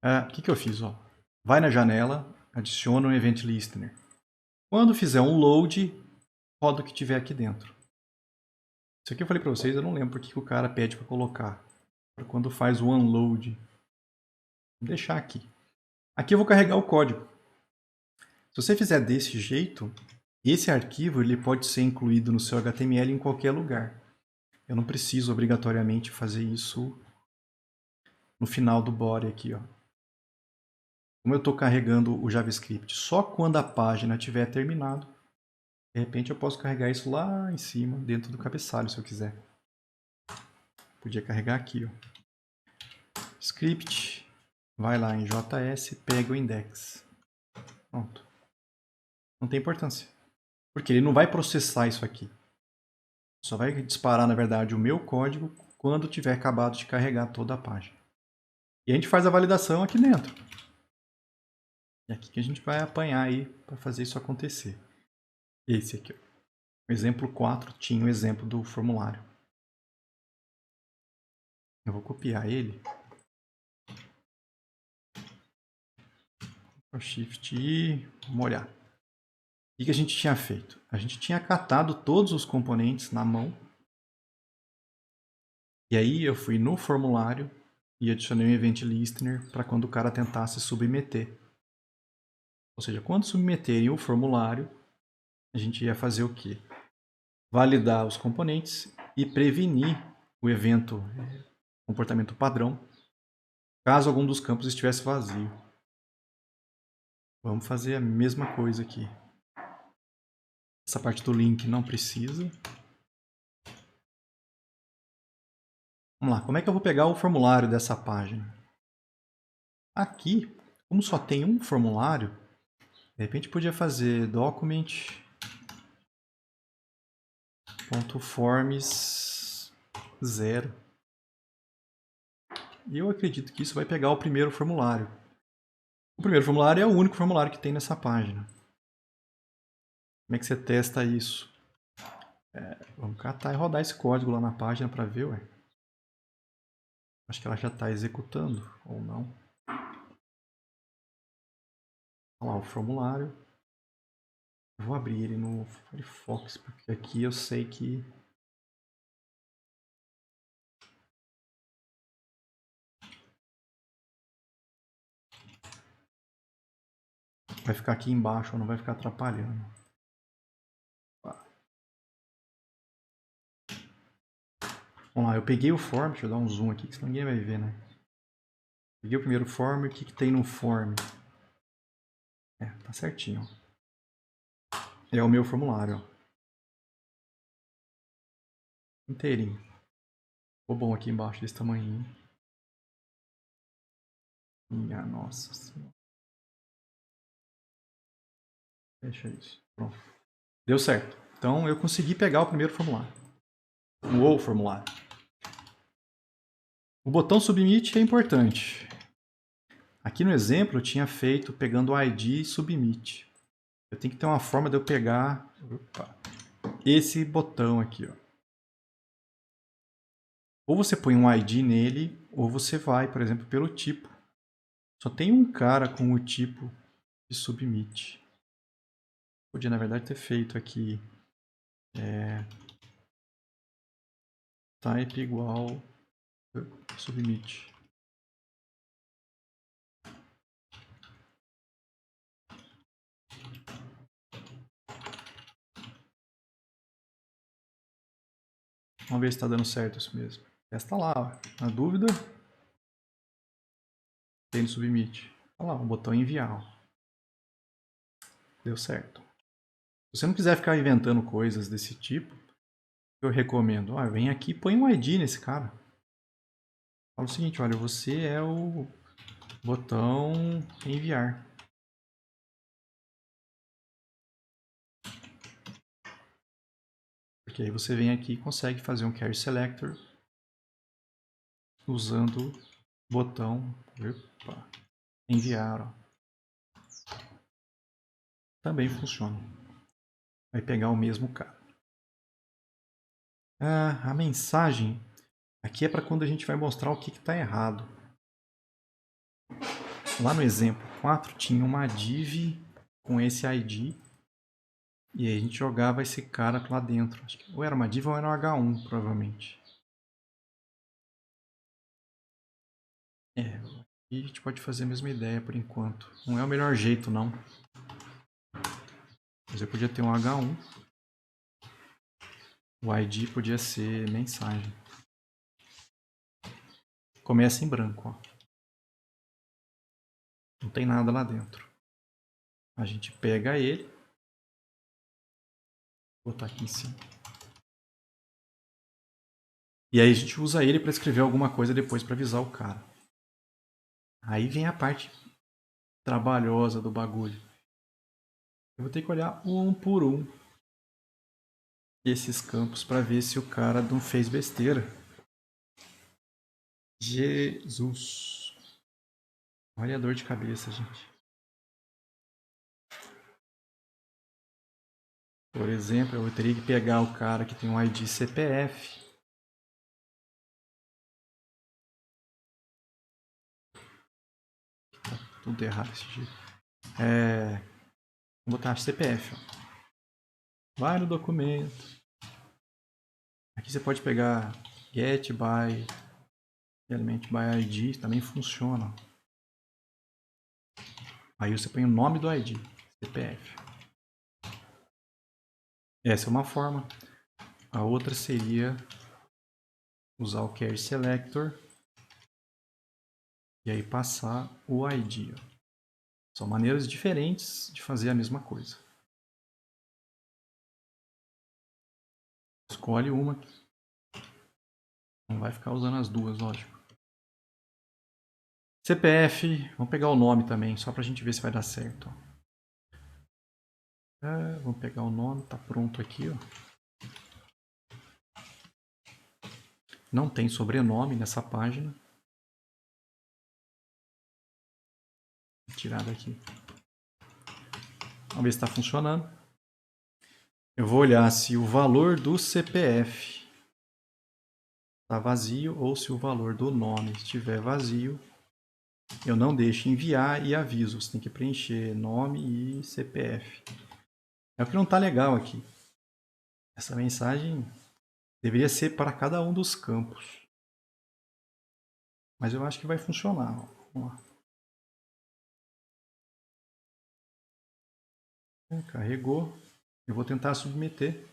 O que eu fiz? Vai na janela, adiciona um Event Listener. Quando fizer um load, roda o que tiver aqui dentro. Isso aqui eu falei para vocês, eu não lembro porque o cara pede para colocar. Quando faz o unload. Vou deixar aqui. Aqui eu vou carregar o código. Se você fizer desse jeito, esse arquivo ele pode ser incluído no seu HTML em qualquer lugar. Eu não preciso obrigatoriamente fazer isso no final do body aqui, ó. Como eu estou carregando o JavaScript só quando a página tiver terminado, de repente eu posso carregar isso lá em cima, dentro do cabeçalho, se eu quiser. Podia carregar aqui, ó. Script, vai lá em JS, pega o index. Pronto. Não tem importância. Porque ele não vai processar isso aqui. Só vai disparar, na verdade, o meu código quando tiver acabado de carregar toda a página. E a gente faz a validação aqui dentro. É aqui que a gente vai apanhar aí para fazer isso acontecer. Esse aqui, ó. O exemplo 4 tinha o exemplo do formulário. Eu vou copiar ele. Shift I, vamos olhar. O que a gente tinha feito? A gente tinha catado todos os componentes na mão. E aí eu fui no formulário e adicionei um Event Listener para quando o cara tentasse submeter. Ou seja, quando submeterem o formulário, a gente ia fazer o quê? Validar os componentes e prevenir o evento comportamento padrão, caso algum dos campos estivesse vazio. Vamos fazer a mesma coisa aqui. Essa parte do link não precisa. Vamos lá, como é que eu vou pegar o formulário dessa página? Aqui, como só tem um formulário, de repente podia fazer document.forms 0. E eu acredito que isso vai pegar o primeiro formulário. O primeiro formulário é o único formulário que tem nessa página. Como é que você testa isso? Vamos catar e rodar esse código lá na página para ver, ué. Acho que ela já está executando, ou não. Olha lá o formulário. Eu vou abrir ele no Firefox, porque aqui eu sei que... vai ficar aqui embaixo, não vai ficar atrapalhando. Vamos lá, eu peguei o form, deixa eu dar um zoom aqui, que senão ninguém vai ver, né? Peguei o primeiro form, o que tem no form? Tá certinho. É o meu formulário, ó. Inteirinho. Ficou bom aqui embaixo desse tamanho. Minha nossa senhora. Fecha isso. Pronto. Deu certo. Então eu consegui pegar o primeiro formulário. O formulário. O botão submit é importante. Aqui no exemplo eu tinha feito pegando o ID e submit. Eu tenho que ter uma forma de eu pegar esse botão aqui, ó. Ou você põe um ID nele, ou você vai, por exemplo, pelo tipo. Só tem um cara com o tipo de submit. Podia, na verdade, ter feito aqui type igual submit. Vamos ver se está dando certo isso mesmo. Testa lá, ó. Na dúvida, tem no submit. Olha lá, o botão enviar. Ó. Deu certo. Se você não quiser ficar inventando coisas desse tipo, eu recomendo, vem aqui e põe um ID nesse cara. Fala o seguinte, olha, você é o botão enviar. Porque aí você vem aqui e consegue fazer um carry selector usando o botão enviar. Ó. Também funciona. Vai pegar o mesmo cara. A mensagem aqui é para quando a gente vai mostrar o que está errado. Lá no exemplo 4 tinha uma div com esse ID e aí a gente jogava esse cara lá dentro. Acho que ou era uma div ou era um H1, provavelmente. E a gente pode fazer a mesma ideia por enquanto. Não é o melhor jeito, não. Mas eu podia ter um H1. O ID podia ser mensagem. Começa em branco, ó. Não tem nada lá dentro. A gente pega ele. Vou botar aqui em cima. E aí a gente usa ele para escrever alguma coisa depois para avisar o cara. Aí vem a parte trabalhosa do bagulho. Eu vou ter que olhar um por um esses campos para ver se o cara não fez besteira. Jesus. Olha a dor de cabeça, gente. Por exemplo, eu teria que pegar o cara que tem um ID CPF. Tá tudo errado esse jeito. Vou botar CPF. Ó. Vai no documento. Aqui você pode pegar get by element by ID, também funciona. Aí você põe o nome do ID, CPF. Essa é uma forma. A outra seria usar o carry selector e aí passar o ID. Ó. São maneiras diferentes de fazer a mesma coisa. Escolhe uma. Não vai ficar usando as duas, lógico. CPF, vamos pegar o nome também, só pra gente ver se vai dar certo. Vamos pegar o nome, tá pronto aqui, ó. Não tem sobrenome nessa página. Vou tirar daqui. Vamos ver se está funcionando. Eu vou olhar se o valor do CPF está vazio ou se o valor do nome estiver vazio. Eu não deixo enviar e aviso. Você tem que preencher nome e CPF. É o que não está legal aqui. Essa mensagem deveria ser para cada um dos campos. Mas eu acho que vai funcionar. Vamos lá. Carregou. Eu vou tentar submeter.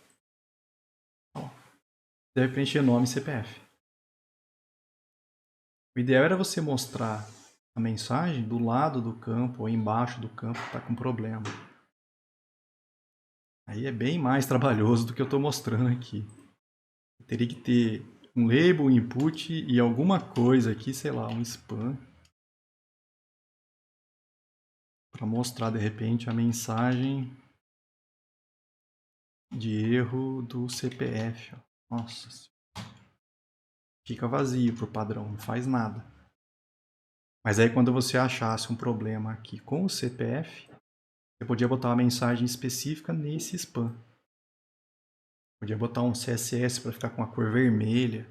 Deve preencher nome e CPF. O ideal era você mostrar a mensagem do lado do campo ou embaixo do campo que está com problema. Aí é bem mais trabalhoso do que eu estou mostrando aqui. Eu teria que ter um label, um input e alguma coisa aqui, sei lá, um spam, para mostrar de repente a mensagem de erro do CPF. Nossa, fica vazio por padrão, não faz nada. Mas aí quando você achasse um problema aqui com o CPF, você podia botar uma mensagem específica nesse spam. Podia botar um CSS para ficar com a cor vermelha.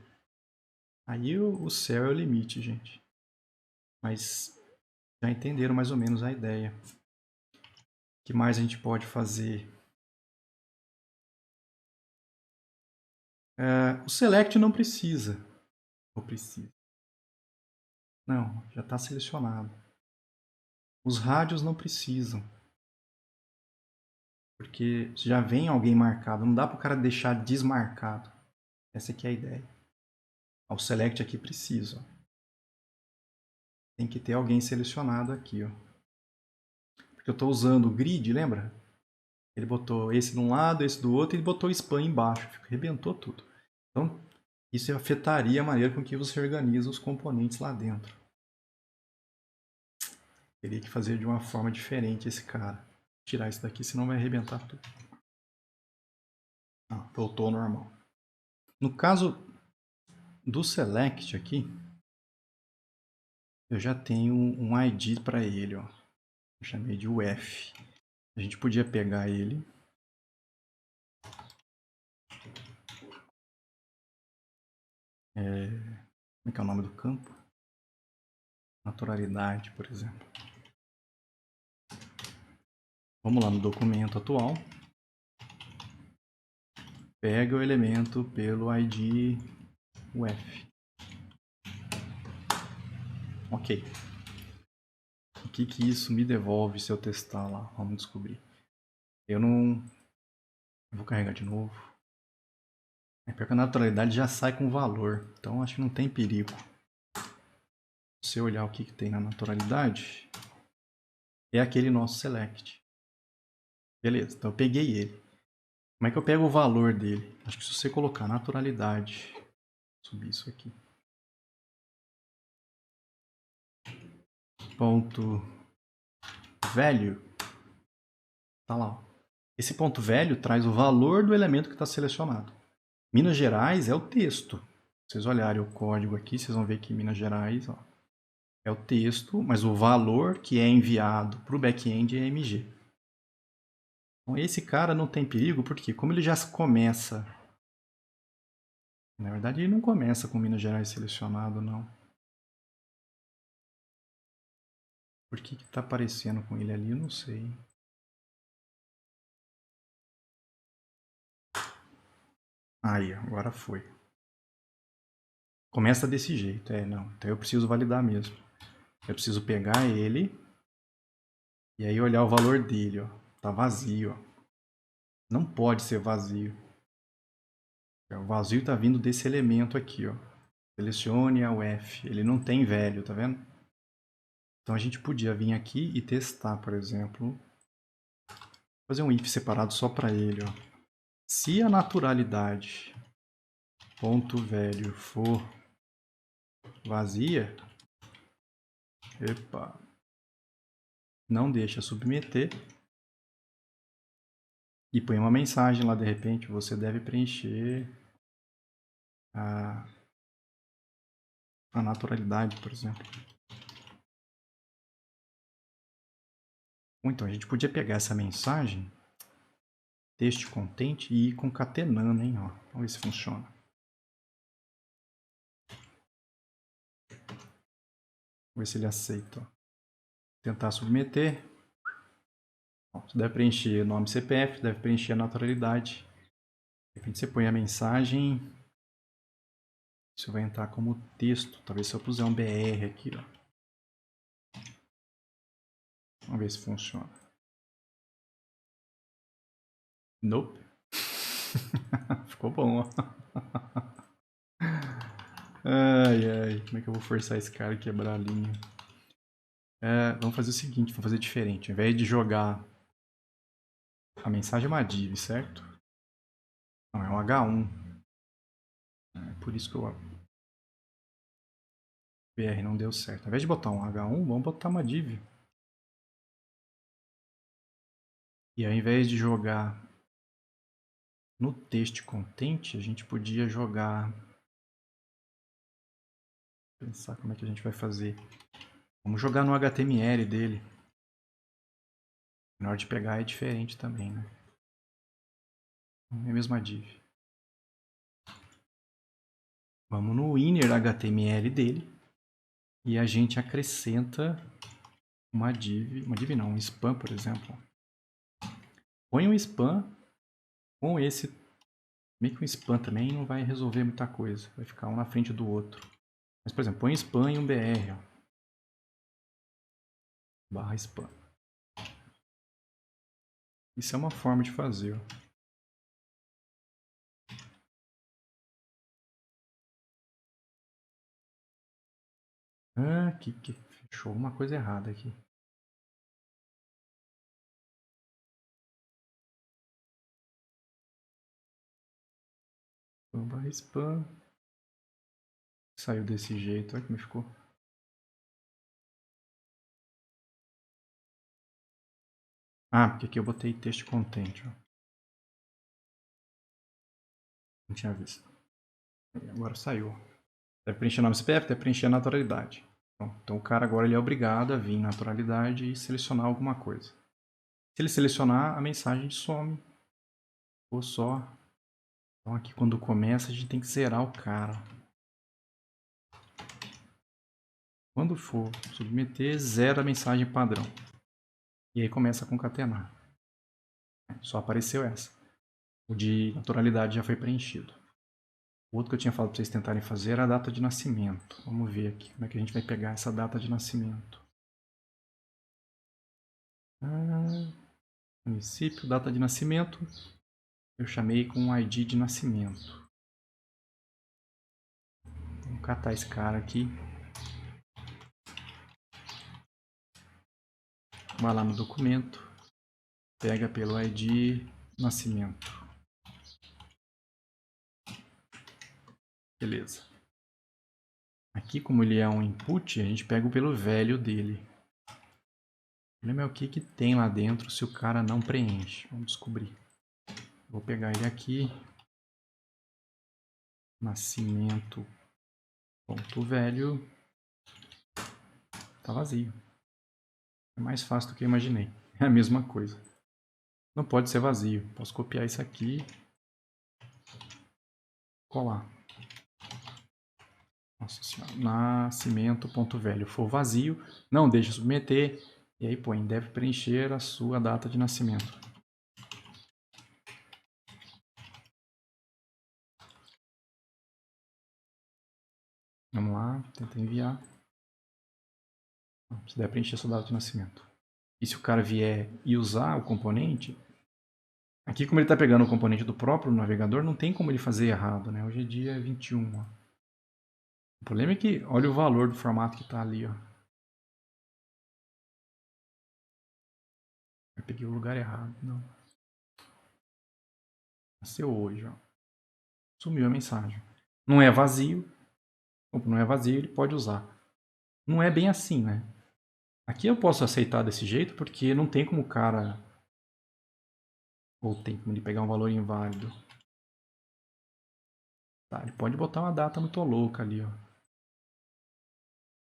Aí o céu é o limite, gente. Mas já entenderam mais ou menos a ideia. O que mais a gente pode fazer? O select não precisa. Ou precisa? Não, já está selecionado. Os rádios não precisam. Porque já vem alguém marcado. Não dá para o cara deixar desmarcado. Essa aqui é a ideia. O select aqui precisa. Tem que ter alguém selecionado aqui. Ó. Porque eu estou usando o grid, lembra? Ele botou esse de um lado, esse do outro, e ele botou spam embaixo. Arrebentou tudo. Então, isso afetaria a maneira com que você organiza os componentes lá dentro. Teria que fazer de uma forma diferente esse cara. Tirar isso daqui, senão vai arrebentar tudo. Voltou ao normal. No caso do select aqui, eu já tenho um ID para ele. Ó. Eu chamei de UF. A gente podia pegar ele. Como é que é o nome do campo? Naturalidade, por exemplo. Vamos lá no documento atual. Pega o elemento pelo ID UF. Ok. O que isso me devolve se eu testar lá? Vamos descobrir. Eu vou carregar de novo. Pior que a naturalidade já sai com valor. Então acho que não tem perigo. Se eu olhar o que tem na naturalidade, é aquele nosso select. Beleza, então eu peguei ele. Como é que eu pego o valor dele? Acho que se você colocar naturalidade, subir isso aqui. Ponto velho. Tá lá. Esse ponto velho traz o valor do elemento que está selecionado. Minas Gerais é o texto. Se vocês olharem o código aqui, vocês vão ver que Minas Gerais é o texto, mas o valor que é enviado para o back-end é MG. Então esse cara não tem perigo, porque como ele já começa... Na verdade, ele não começa com Minas Gerais selecionado, não. Por que está aparecendo com ele ali, eu não sei. Aí, agora foi. Começa desse jeito, não. Então eu preciso validar mesmo. Eu preciso pegar ele e aí olhar o valor dele, ó. Tá vazio, ó. Não pode ser vazio. O vazio tá vindo desse elemento aqui, ó. Selecione a UF. Ele não tem velho, tá vendo? Então a gente podia vir aqui e testar, por exemplo, fazer um if separado só para ele, ó. Se a naturalidade ponto velho for vazia, epa, não deixa submeter e põe uma mensagem lá de repente, você deve preencher a naturalidade, por exemplo. Ou então a gente podia pegar essa mensagem, texto contente, e ir concatenando, hein? Ó. Vamos ver se funciona. Vamos ver se ele aceita. Ó. Tentar submeter. Ó, você deve preencher nome CPF, deve preencher a naturalidade. De repente você põe a mensagem. Isso vai entrar como texto. Talvez se eu puser um BR aqui, ó. Vamos ver se funciona. Nope. Ficou bom, ó. Ai, ai. Como é que eu vou forçar esse cara a quebrar a linha? Vamos fazer o seguinte, vamos fazer diferente. Ao invés de jogar a mensagem é uma div, certo? Não, é um H1. É por isso que o BR não deu certo. Ao invés de botar um H1, vamos botar uma div. E ao invés de jogar no text content, a gente podia jogar... Pensar como é que a gente vai fazer. Vamos jogar no HTML dele. Na hora de pegar é diferente também, né? É a mesma div. Vamos no inner HTML dele. E a gente acrescenta uma div não, um spam, por exemplo. Põe um spam com esse. Meio que um spam também não vai resolver muita coisa. Vai ficar um na frente do outro. Mas, por exemplo, põe spam e um BR. Ó. Barra spam. Isso é uma forma de fazer. Ó. Que fechou uma coisa errada aqui. Barra spam. Saiu desse jeito. Olha como ficou. Porque aqui eu botei texto content. Ó. Não tinha visto. Agora saiu. Deve preencher o nome CPF, deve preencher a naturalidade. Então o cara agora ele é obrigado a vir em naturalidade e selecionar alguma coisa. Se ele selecionar, a mensagem some. Ou só. Então aqui quando começa a gente tem que zerar o cara. Quando for submeter, zera a mensagem padrão. E aí começa a concatenar. Só apareceu essa. O de naturalidade já foi preenchido. O outro que eu tinha falado para vocês tentarem fazer era a data de nascimento. Vamos ver aqui como é que a gente vai pegar essa data de nascimento. Município, data de nascimento. Eu chamei com um ID de nascimento. Vamos catar esse cara aqui. Vai lá no documento. Pega pelo ID nascimento. Beleza. Aqui, como ele é um input, a gente pega pelo velho dele. O problema é o que tem lá dentro se o cara não preenche. Vamos descobrir. Vou pegar ele aqui. Nascimento. Ponto velho. Tá vazio. É mais fácil do que eu imaginei. É a mesma coisa. Não pode ser vazio. Posso copiar isso aqui. Colar. Nossa senhora. Nascimento.velho. For vazio, não deixa submeter. E aí põe, deve preencher a sua data de nascimento. Vamos lá, tenta enviar. Você deve preencher a sua data de nascimento. E se o cara vier e usar o componente, aqui como ele está pegando o componente do próprio navegador, não tem como ele fazer errado, né? Hoje é dia 21. Ó. O problema é que olha o valor do formato que está ali. Ó. peguei o lugar errado. Não. Nasceu hoje, ó. Sumiu a mensagem. Não é vazio. Não é vazio, ele pode usar. Não é bem assim, né? Aqui eu posso aceitar desse jeito porque não tem como o cara... Ou tem como ele pegar um valor inválido. Tá, ele pode botar uma data muito louca ali, ó.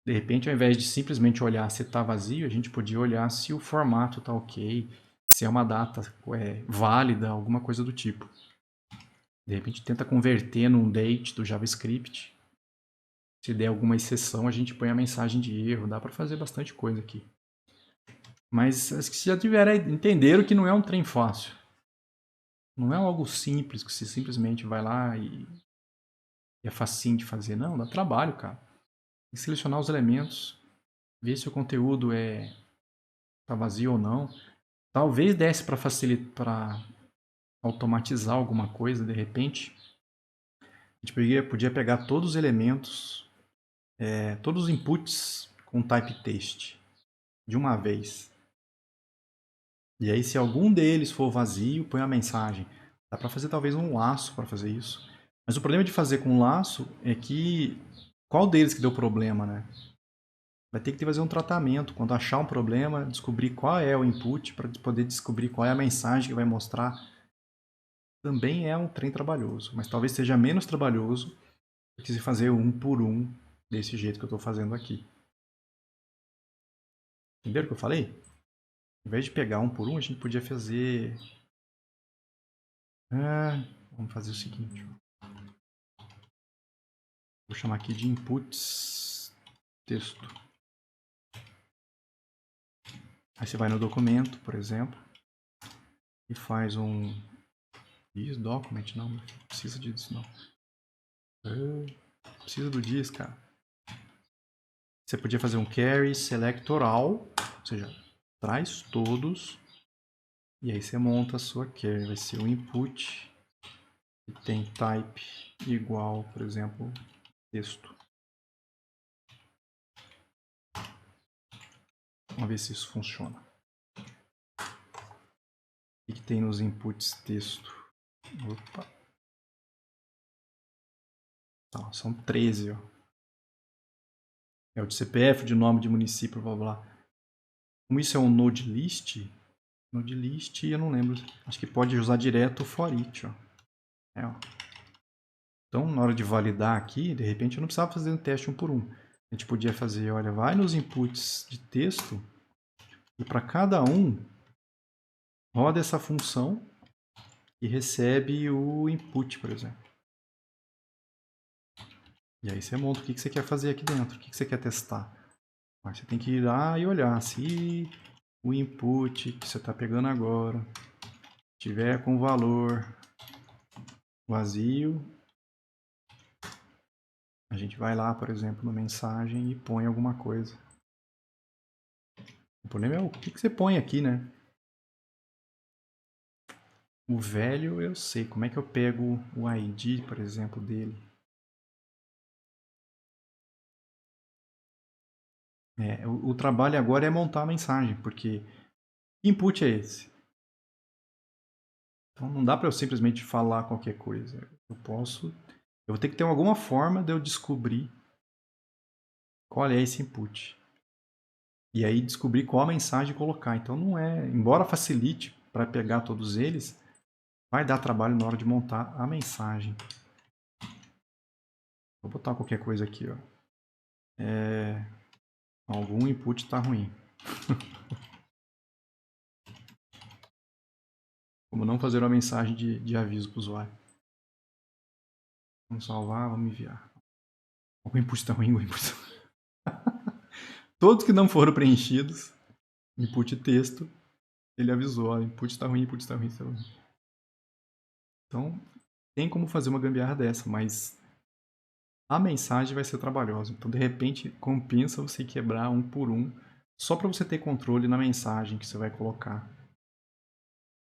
De repente, ao invés de simplesmente olhar se está vazio, a gente podia olhar se o formato está ok, se é uma data válida, alguma coisa do tipo. De repente, tenta converter num date do JavaScript. Se der alguma exceção, a gente põe a mensagem de erro. Dá para fazer bastante coisa aqui. Mas acho que se já tiveram entenderam que não é um trem fácil. Não é algo simples que você simplesmente vai lá e é facinho de fazer. Não, dá trabalho, cara. Tem que selecionar os elementos, ver se o conteúdo tá vazio ou não. Talvez desse para facilitar, para automatizar alguma coisa de repente. A gente podia pegar todos os elementos, todos os inputs com type text de uma vez. E aí, se algum deles for vazio, põe a mensagem. Dá para fazer talvez um laço para fazer isso. Mas o problema de fazer com laço é que qual deles que deu problema, né? Vai ter que fazer um tratamento. Quando achar um problema, descobrir qual é o input para poder descobrir qual é a mensagem que vai mostrar. Também é um trem trabalhoso, mas talvez seja menos trabalhoso do que se fazer um por um desse jeito que eu estou fazendo aqui. Entenderam o que eu falei? Em vez de pegar um por um, a gente podia fazer... vamos fazer o seguinte. Vou chamar aqui de inputs texto. Aí você vai no documento, por exemplo, e faz um this document, não precisa disso não. Precisa do this, cara. Você podia fazer um carry select all, ou seja, traz todos, e aí você monta a sua carry. Vai ser o input que tem type igual, por exemplo, texto. Vamos ver se isso funciona. O que tem nos inputs texto? Opa. Tá, são 13, ó. É o de CPF, de nome de município, blá blá. Como isso é um node list eu não lembro. Acho que pode usar direto o for each, ó. Ó. Então, na hora de validar aqui, de repente eu não precisava fazer um teste um por um. A gente podia fazer, olha, vai nos inputs de texto e para cada um roda essa função e recebe o input, por exemplo. E aí você monta o que você quer fazer aqui dentro, o que você quer testar. Você tem que ir lá e olhar se o input que você está pegando agora tiver com valor vazio, a gente vai lá, por exemplo, no mensagem e põe alguma coisa. O problema é o que você põe aqui, né? O velho eu sei. Como é que eu pego o ID, por exemplo, dele? O trabalho agora é montar a mensagem, porque que input é esse? Então não dá para eu simplesmente falar qualquer coisa. Eu vou ter que ter alguma forma de eu descobrir qual é esse input. E aí descobrir qual a mensagem colocar. Então não é, embora facilite para pegar todos eles, vai dar trabalho na hora de montar a mensagem. Vou botar qualquer coisa aqui, ó. Algum input está ruim. Como não fazer uma mensagem de aviso para o usuário. Vamos salvar, vamos enviar. O input está ruim, o input tá ruim. Todos que não foram preenchidos, input texto, ele avisou, ó, input está ruim, input está ruim, está ruim. Então, tem como fazer uma gambiarra dessa, mas a mensagem vai ser trabalhosa. Então, de repente, compensa você quebrar um por um, só para você ter controle na mensagem que você vai colocar.